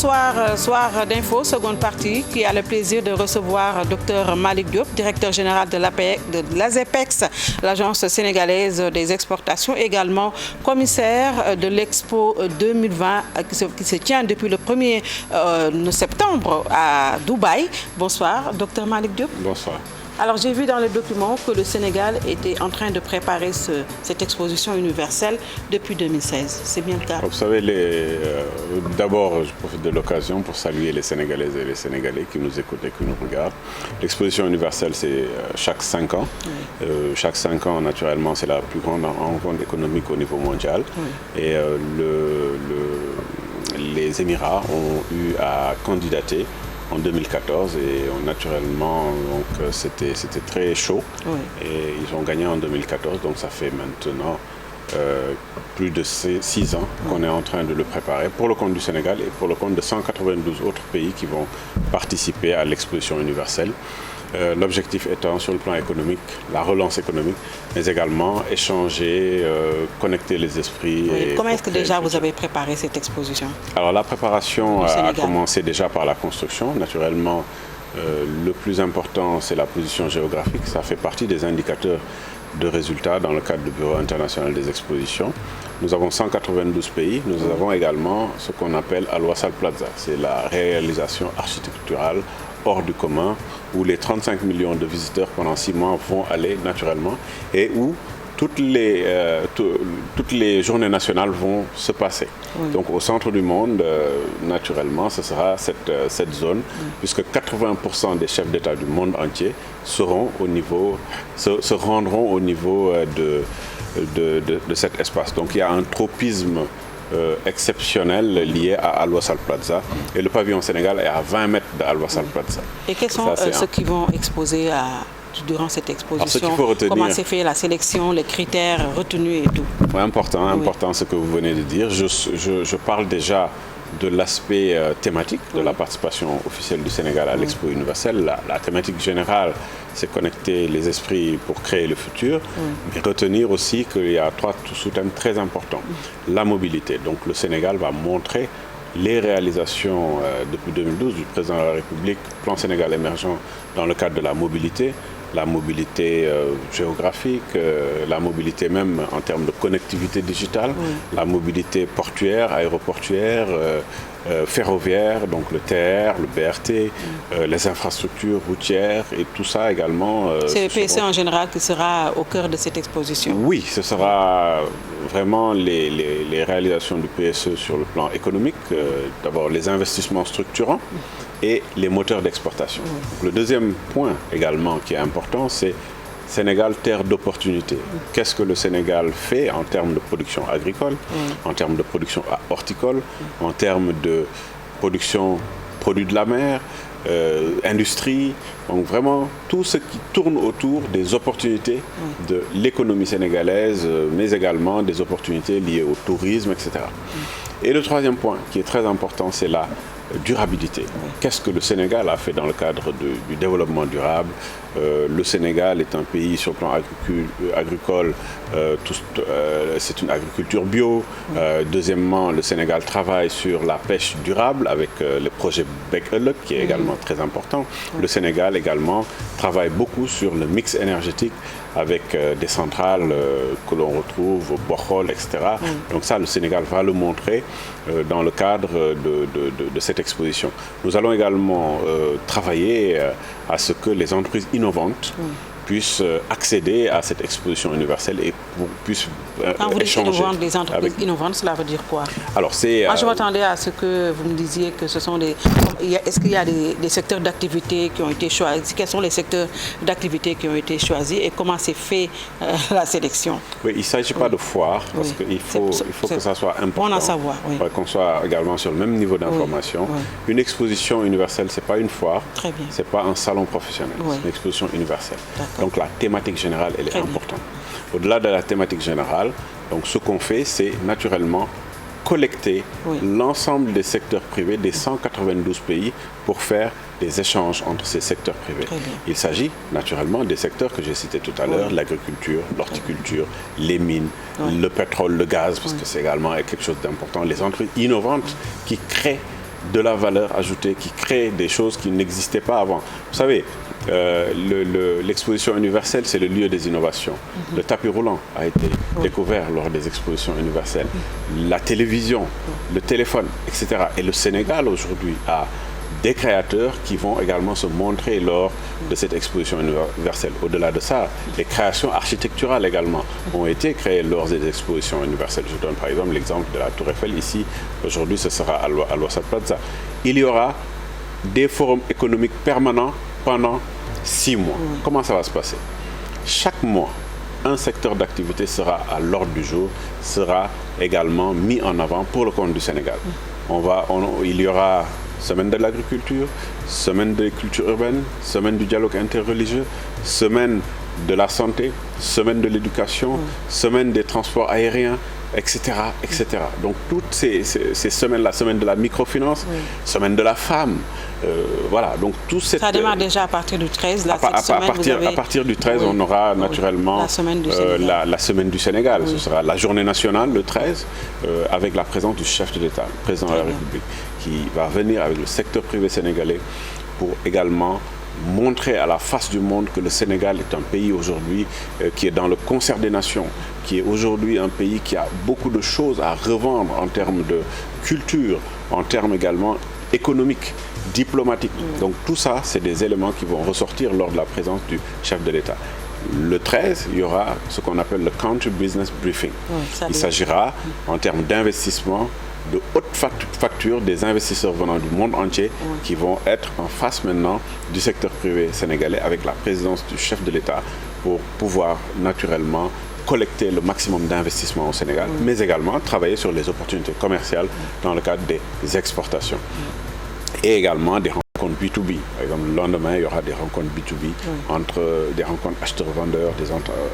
Bonsoir, soir d'info, seconde partie, qui a le plaisir de recevoir Dr Malick Diop, directeur général de l'ASEPEX, l'Agence sénégalaise des exportations, également commissaire de l'Expo 2020 qui se tient depuis le 1er septembre à Dubaï. Bonsoir, Dr Malick Diop. Bonsoir. Alors j'ai vu dans les documents que le Sénégal était en train de préparer cette exposition universelle depuis 2016. C'est bien le cas? Vous savez, d'abord, je profite de l'occasion pour saluer les Sénégalaises et les Sénégalais qui nous écoutent et qui nous regardent. L'exposition universelle, c'est chaque 5 ans. Oui. Chaque 5 ans, naturellement, c'est la plus grande rencontre économique au niveau mondial. Oui. Et les Émirats ont eu à candidater en 2014 et naturellement c'était très chaud. Oui. Et ils ont gagné en 2014, donc ça fait maintenant plus de 6 ans qu'on est en train de le préparer pour le compte du Sénégal et pour le compte de 192 autres pays qui vont participer à l'exposition universelle. L'objectif étant sur le plan économique, la relance économique, mais également échanger, connecter les esprits. Oui. Comment est-ce que déjà vous avez préparé cette exposition? Alors la préparation a commencé déjà par la construction. Naturellement, le plus important, c'est la position géographique. Ça fait partie des indicateurs de résultats dans le cadre du Bureau international des expositions. Nous avons 192 pays. Nous avons également ce qu'on appelle Al Wasal Plaza. C'est la réalisation architecturale hors du commun, où les 35 millions de visiteurs pendant 6 mois vont aller naturellement et où toutes les journées nationales vont se passer. Oui. Donc au centre du monde, naturellement, ce sera cette zone, oui. Puisque 80% des chefs d'État du monde entier se rendront au niveau de cet espace. Donc il y a un tropisme exceptionnel lié à Al Wasal Plaza. Et le pavillon Sénégal est à 20 mètres de Al Wasal Plaza. Et quels sont ceux qui vont exposer durant cette exposition? Comment s'est fait la sélection, les critères retenus et tout? Important ce que vous venez de dire. Je parle déjà de l'aspect thématique de la participation officielle du Sénégal à l'Expo universelle. La thématique générale, c'est connecter les esprits pour créer le futur, mais retenir aussi qu'il y a 3 sous-thèmes très importants. La mobilité. Donc le Sénégal va montrer les réalisations depuis 2012 du président de la République, plan Sénégal émergent dans le cadre de la mobilité géographique, la mobilité même en termes de connectivité digitale, la mobilité portuaire, aéroportuaire, ferroviaire, donc le TER, le BRT, les infrastructures routières et tout ça également. C'est le PSE en général qui sera au cœur de cette exposition? Oui, ce sera vraiment les réalisations du PSE sur le plan économique, d'abord les investissements structurants et les moteurs d'exportation. Le deuxième point également qui est important, c'est Sénégal, terre d'opportunités. Qu'est-ce que le Sénégal fait en termes de production agricole, en termes de production horticole, en termes de production produits de la mer, industrie, donc vraiment tout ce qui tourne autour des opportunités de l'économie sénégalaise, mais également des opportunités liées au tourisme, etc. Et le troisième point qui est très important, c'est la durabilité. Qu'est-ce que le Sénégal a fait dans le cadre du développement durable? Le Sénégal est un pays sur le plan agricole, c'est une agriculture bio. Deuxièmement, le Sénégal travaille sur la pêche durable avec le projet Bec-Elec qui est également très important. Le Sénégal également travaille beaucoup sur le mix énergétique avec des centrales que l'on retrouve au Bokhol, etc. Donc ça, le Sénégal va le montrer dans le cadre de cette exposition. Nous allons également travailler à ce que les entreprises innovantes puissent accéder à cette exposition universelle et puissent Quand vous dites échanger. Les entreprises innovantes, cela veut dire quoi? Alors, moi, je m'attendais à ce que vous me disiez que ce sont des... Est-ce qu'il y a des secteurs d'activité qui ont été choisis? Quels sont les secteurs d'activité qui ont été choisis et comment s'est fait la sélection? Oui, il ne s'agit pas de foire, parce qu'il faut que ça soit important. Bon à savoir, qu'on soit également sur le même niveau d'information. Une exposition universelle, ce n'est pas une foire, ce n'est pas un salon professionnel, c'est une exposition universelle. Donc la thématique générale, elle est importante. Au-delà de la thématique générale, donc ce qu'on fait, c'est naturellement collecter l'ensemble des secteurs privés des 192 pays pour faire des échanges entre ces secteurs privés. Il s'agit naturellement des secteurs que j'ai cités tout à l'heure, l'agriculture, l'horticulture, les mines, le pétrole, le gaz, parce que c'est également quelque chose d'important, les entreprises innovantes qui créent de la valeur ajoutée, qui crée des choses qui n'existaient pas avant. Vous savez, l'exposition universelle, c'est le lieu des innovations. Le tapis roulant a été découvert lors des expositions universelles. La télévision, le téléphone, etc. Et le Sénégal aujourd'hui a des créateurs qui vont également se montrer lors de cette exposition universelle. Au-delà de ça, les créations architecturales également ont été créées lors des expositions universelles. Je donne par exemple l'exemple de la Tour Eiffel ici. Aujourd'hui, ce sera à l'Ouassa Plaza. Il y aura des forums économiques permanents pendant 6 mois. Comment ça va se passer? Chaque mois, un secteur d'activité sera à l'ordre du jour, sera également mis en avant pour le compte du Sénégal. Il y aura semaine de l'agriculture, semaine de culture urbaine, semaine du dialogue interreligieux, semaine de la santé, semaine de l'éducation, semaine des transports aériens, etc. etc. Donc toutes ces semaines-là, semaine de la microfinance, semaine de la femme, voilà. Donc tout cette... Ça démarre déjà à partir du 13. Là, à partir du 13, on aura naturellement la semaine du Sénégal. Ce sera la journée nationale, le 13, avec la présence du chef de l'État, le président de la République, qui va venir avec le secteur privé sénégalais pour également montrer à la face du monde que le Sénégal est un pays aujourd'hui qui est dans le concert des nations, qui est aujourd'hui un pays qui a beaucoup de choses à revendre en termes de culture, en termes également économiques, diplomatiques. Donc tout ça, c'est des éléments qui vont ressortir lors de la présence du chef de l'État. Le 13, il y aura ce qu'on appelle le Country Business Briefing. Il s'agira, en termes d'investissement, de haute facture des investisseurs venant du monde entier qui vont être en face maintenant du secteur privé sénégalais avec la présidence du chef de l'État pour pouvoir naturellement collecter le maximum d'investissements au Sénégal, mais également travailler sur les opportunités commerciales dans le cadre des exportations. Et également des rencontres B2B. Par exemple, le lendemain, il y aura des rencontres B2B, entre des rencontres acheteurs-vendeurs, des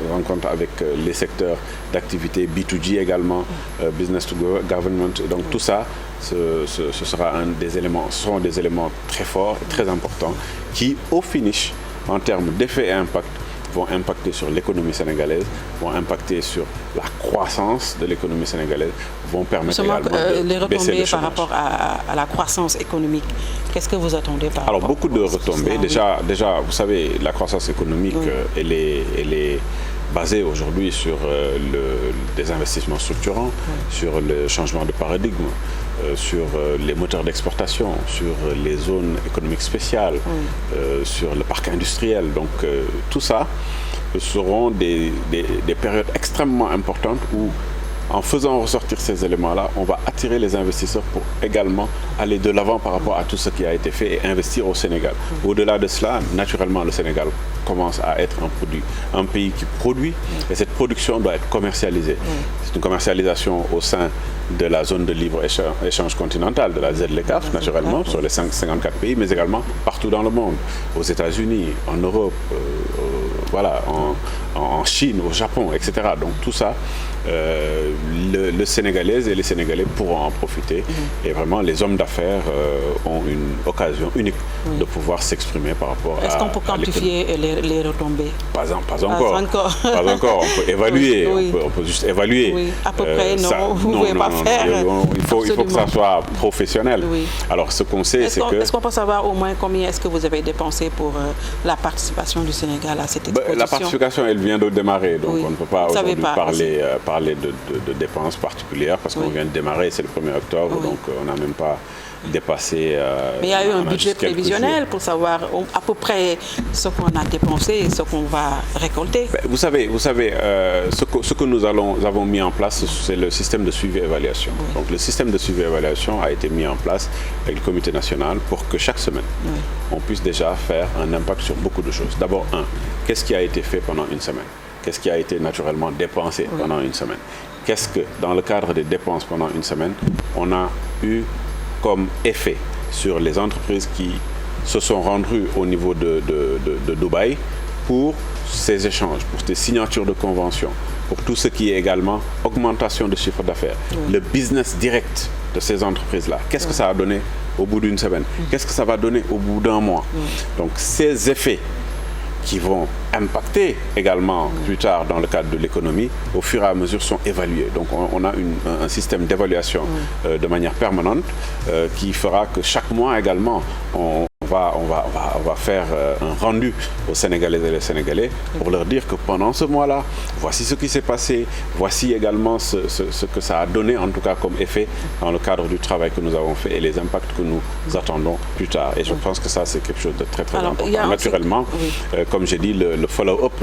rencontres avec les secteurs d'activité B2G également, business to government. Donc tout ça, ce seront des éléments très forts et très importants qui, au finish, en termes d'effet et impact, vont impacter sur l'économie sénégalaise, vont impacter sur la croissance de l'économie sénégalaise, vont permettre également les de baisser le retombées par rapport à la croissance économique. Qu'est-ce que vous attendez par rapport? Alors beaucoup de retombées. Déjà, vous savez, la croissance économique, elle est basée aujourd'hui sur des investissements structurants, sur le changement de paradigme, sur les moteurs d'exportation, sur les zones économiques spéciales, sur le parc industriel. Donc tout ça, ce seront des périodes extrêmement importantes où, en faisant ressortir ces éléments-là, on va attirer les investisseurs pour également aller de l'avant par rapport à tout ce qui a été fait et investir au Sénégal. Au-delà de cela, naturellement, le Sénégal commence à être un pays qui produit et cette production doit être commercialisée. C'est une commercialisation au sein de la zone de libre-échange continentale, de la ZLECAf, naturellement, sur les 54 pays, mais également partout dans le monde, aux États-Unis, en Europe, voilà, en Chine, au Japon, etc. Donc tout ça, le Sénégalais et les Sénégalais pourront en profiter. Et vraiment, les hommes d'affaires ont une occasion unique de pouvoir s'exprimer par rapport à... Est-ce qu'on peut quantifier les retombées? Pas encore. Pas encore. On peut évaluer. On peut juste évaluer. Oui, à peu près, non. Vous ne pouvez pas faire. Il faut que ça soit professionnel. Alors, ce qu'on sait, c'est que... Est-ce qu'on peut savoir au moins combien est-ce que vous avez dépensé pour la participation du Sénégal à cette exposition? La participation, elle vient de démarrer. Donc, on ne peut pas aujourd'hui parler de dépenses particulières parce qu'on vient de démarrer, c'est le 1er octobre, donc on n'a même pas dépassé... Mais il y a eu un budget prévisionnel pour savoir à peu près ce qu'on a dépensé et ce qu'on va récolter. Vous savez, ce que nous avons mis en place, c'est le système de suivi-évaluation. Donc le système de suivi-évaluation a été mis en place avec le comité national pour que chaque semaine, on puisse déjà faire un impact sur beaucoup de choses. D'abord, qu'est-ce qui a été fait pendant une semaine? Qu'est-ce qui a été naturellement dépensé pendant une semaine? Qu'est-ce que, dans le cadre des dépenses pendant une semaine, on a eu comme effet sur les entreprises qui se sont rendues au niveau de Dubaï pour ces échanges, pour ces signatures de conventions, pour tout ce qui est également augmentation de chiffre d'affaires, le business direct de ces entreprises-là. Qu'est-ce que ça a donné au bout d'une semaine? Qu'est-ce que ça va donner au bout d'un mois? Donc ces effets qui vont impacter également plus tard dans le cadre de l'économie, au fur et à mesure sont évalués. Donc on a un système d'évaluation de manière permanente qui fera que chaque mois également, on va faire un rendu aux Sénégalaises et les Sénégalais pour leur dire que pendant ce mois-là, voici ce qui s'est passé, voici également ce que ça a donné en tout cas comme effet dans le cadre du travail que nous avons fait et les impacts que nous attendons plus tard. Et je pense que ça, c'est quelque chose de très très important. Naturellement, comme j'ai dit, le follow-up,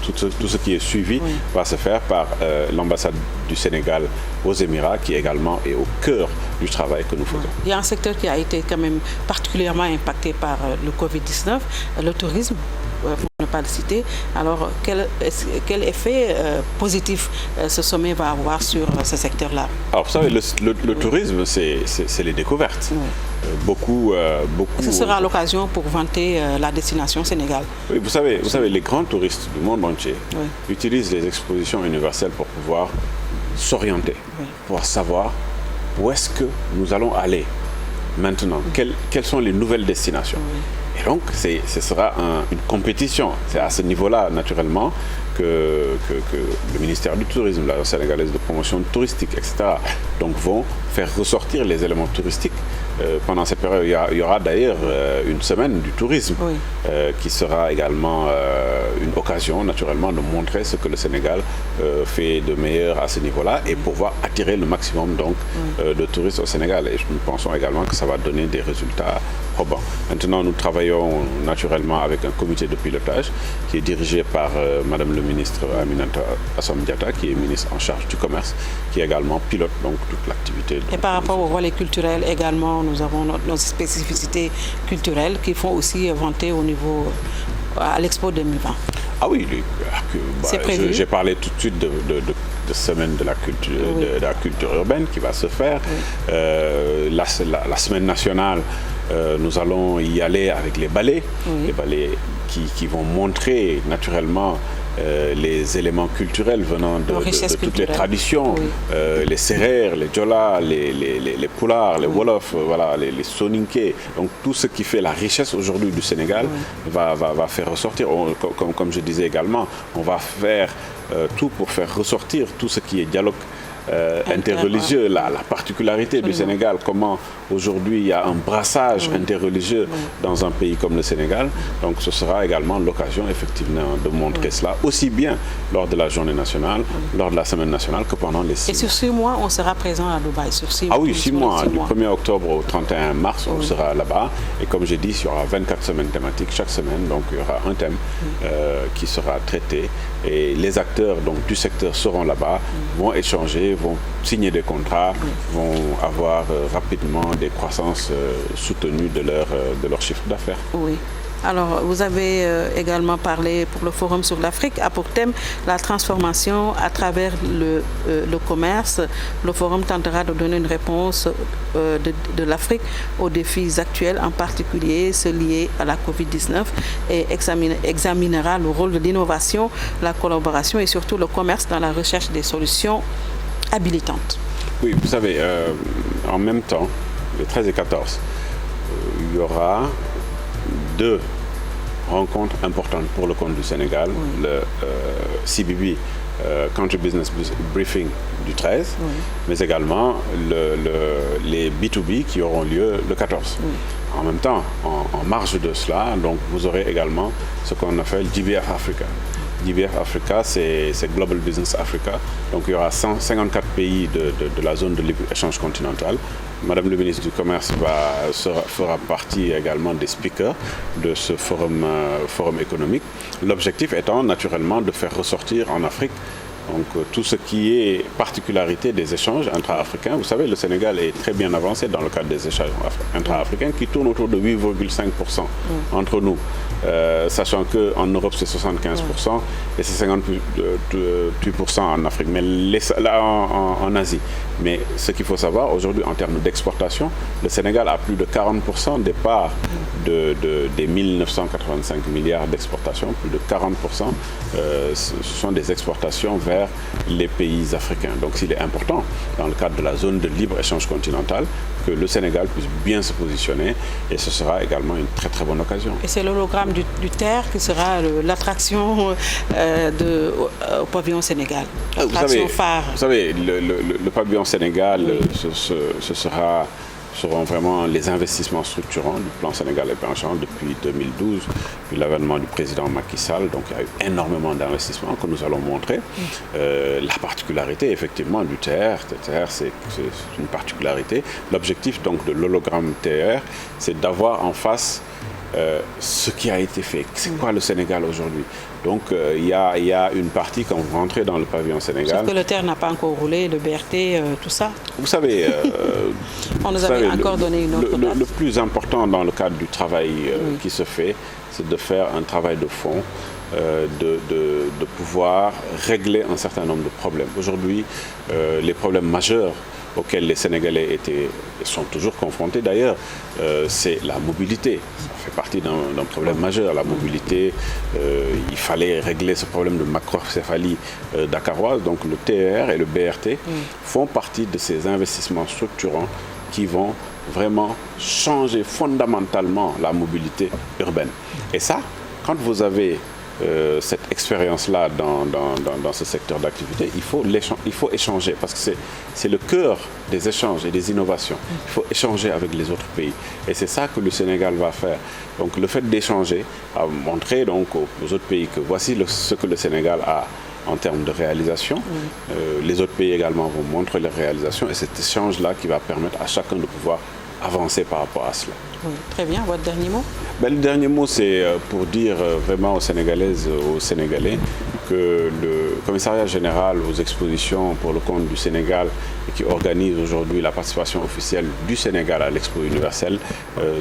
tout ce qui est suivi va se faire par l'ambassade du Sénégal aux Émirats qui également est au cœur du travail que nous faisons. Il y a un secteur qui a été quand même particulièrement impacté par le Covid-19, le tourisme, pour ne pas le citer. Alors, quel effet positif ce sommet va avoir sur ce secteur-là? Alors, vous savez, le tourisme, c'est les découvertes. Beaucoup. Ce sera l'occasion pour vanter la destination Sénégal. Oui, vous savez, les grands touristes du monde entier utilisent les expositions universelles pour pouvoir s'orienter, pour savoir où est-ce que nous allons aller maintenant, quelles sont les nouvelles destinations. Et donc, ce sera une compétition. C'est à ce niveau-là, naturellement, que le ministère du Tourisme, l'Agence sénégalaise de promotion touristique, etc., donc, vont faire ressortir les éléments touristiques. Pendant cette période, il y aura d'ailleurs une semaine du tourisme qui sera également une occasion, naturellement, de montrer ce que le Sénégal fait de meilleur à ce niveau-là et pouvoir attirer le maximum donc, de touristes au Sénégal. Et nous pensons également que ça va donner des résultats probants. Maintenant, nous travaillons naturellement avec un comité de pilotage qui est dirigé par Madame le ministre Aminata Assome Diatta, qui est ministre en charge du commerce, qui également pilote donc toute l'activité. Et par rapport aux volets culturels également, nous avons nos spécificités culturelles qui font aussi vanter au niveau à l'Expo 2020. Ah oui, j'ai parlé tout de suite de semaine de la culture urbaine qui va se faire. La semaine nationale, nous allons y aller avec les ballets, les ballets qui vont montrer naturellement les éléments culturels venant de toutes les traditions, les Sérères, les Djola, les Pulaar, les Wolof, voilà, les Soninké. Donc tout ce qui fait la richesse aujourd'hui du Sénégal va faire ressortir. Comme je disais également, on va faire tout pour faire ressortir tout ce qui est dialogue interreligieux, la particularité du Sénégal, comment aujourd'hui il y a un brassage interreligieux dans un pays comme le Sénégal. Donc ce sera également l'occasion effectivement de montrer cela, aussi bien lors de la journée nationale, lors de la semaine nationale que pendant les 6 mois. Et sur 6 mois, on sera présent à Dubaï. Ah oui, 6 mois. Du 1er octobre au 31 mars, on sera là-bas. Et comme j'ai dit, il y aura 24 semaines thématiques chaque semaine. Donc il y aura un thème qui sera traité. Et les acteurs donc, du secteur seront là-bas, vont échanger, vont signer des contrats, vont avoir rapidement des croissances soutenues de leur chiffre d'affaires. Oui. Alors, vous avez également parlé pour le Forum sur l'Afrique, a pour thème la transformation à travers le commerce. Le Forum tentera de donner une réponse de l'Afrique aux défis actuels, en particulier ceux liés à la Covid-19, et examinera le rôle de l'innovation, la collaboration et surtout le commerce dans la recherche des solutions habilitantes. Oui, vous savez, en même temps, le 13 et 14, il y aura 2 rencontres importantes pour le compte du Sénégal. Le CBB, Country Business Briefing du 13, mais également les B2B qui auront lieu le 14. En même temps, en marge de cela, donc, vous aurez également ce qu'on appelle GBF Africa. GBF Africa, c'est Global Business Africa. Donc il y aura 154 pays de la zone de libre-échange continentale. Madame le ministre du Commerce fera partie également des speakers de ce forum économique. L'objectif étant naturellement de faire ressortir en Afrique donc, tout ce qui est particularité des échanges intra-africains. Vous savez, le Sénégal est très bien avancé dans le cadre des échanges intra-africains qui tournent autour de 8,5% entre nous. Sachant qu'en Europe, c'est 75% et c'est 58% en Afrique, mais en Asie. Mais ce qu'il faut savoir, aujourd'hui, en termes d'exportation, le Sénégal a plus de 40% des parts des 1985 milliards d'exportations. Plus de 40%, ce sont des exportations vers travers les pays africains. Donc il est important, dans le cadre de la zone de libre-échange continentale, que le Sénégal puisse bien se positionner et ce sera également une très très bonne occasion. Et c'est l'hologramme du TER qui sera l'attraction au pavillon Sénégal, l'attraction phare. Vous savez, le pavillon Sénégal, seront vraiment les investissements structurants du plan Sénégal émergent depuis 2012, puis l'avènement du président Macky Sall. Donc il y a eu énormément d'investissements que nous allons montrer. La particularité effectivement du TER, c'est une particularité. L'objectif donc de l'hologramme TER, c'est d'avoir en face ce qui a été fait. C'est quoi le Sénégal aujourd'hui? Donc il y a une partie quand vous rentrez dans le pavillon Sénégal. Sauf que le TER n'a pas encore roulé, le BRT, tout ça. Vous savez, on nous avait encore donné une autre date. Le plus important dans le cadre du travail qui se fait, c'est de faire un travail de fond, de pouvoir régler un certain nombre de problèmes. Aujourd'hui, les problèmes majeurs auxquels les Sénégalais sont toujours confrontés d'ailleurs, c'est la mobilité. Ça fait partie d'un problème majeur, la mobilité. Il fallait régler ce problème de macrocéphalie dakaroise. Donc le TER et le BRT font partie de ces investissements structurants qui vont vraiment changer fondamentalement la mobilité urbaine. Et ça, quand vous avez cette expérience-là dans ce secteur d'activité, il faut échanger parce que c'est le cœur des échanges et des innovations. Il faut échanger avec les autres pays. Et c'est ça que le Sénégal va faire. Donc le fait d'échanger a montré donc aux autres pays que voici ce que le Sénégal a en termes de réalisation. Les autres pays également vont montrer leurs réalisations et cet échange-là qui va permettre à chacun de pouvoir avancer par rapport à cela. Oui, très bien. Votre dernier mot? Le dernier mot, c'est pour dire vraiment aux Sénégalaises, aux Sénégalais, que le commissariat général aux expositions pour le compte du Sénégal, qui organise aujourd'hui la participation officielle du Sénégal à l'Expo universelle,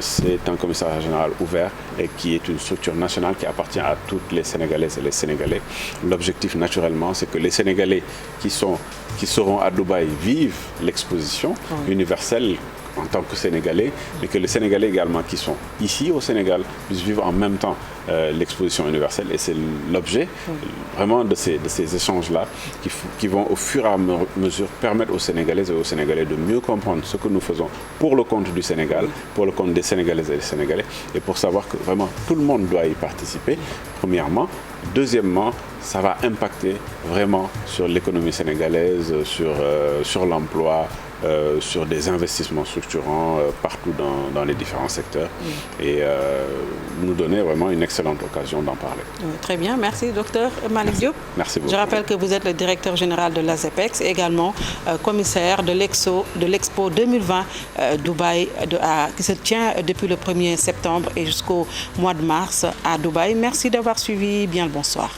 c'est un commissariat général ouvert et qui est une structure nationale qui appartient à toutes les Sénégalaises et les Sénégalais. L'objectif, naturellement, c'est que les Sénégalais qui seront à Dubaï vivent l'exposition universelle en tant que Sénégalais, mais que les Sénégalais également qui sont ici au Sénégal puissent vivre en même temps l'exposition universelle. Et c'est l'objet vraiment de ces échanges-là qui vont au fur et à mesure permettre aux Sénégalaises et aux Sénégalais de mieux comprendre ce que nous faisons pour le compte du Sénégal, pour le compte des Sénégalaises et des Sénégalais, et pour savoir que vraiment tout le monde doit y participer, premièrement. Deuxièmement, ça va impacter vraiment sur l'économie sénégalaise, sur l'emploi, sur des investissements structurants partout dans les différents secteurs et nous donner vraiment une excellente occasion d'en parler. Très bien, merci docteur Malick Diop. Merci beaucoup. Je rappelle que vous êtes le directeur général de l'ASEPEX et également commissaire de l'Expo 2020 Dubaï qui se tient depuis le 1er septembre et jusqu'au mois de mars à Dubaï. Merci d'avoir suivi. Bien le bonsoir.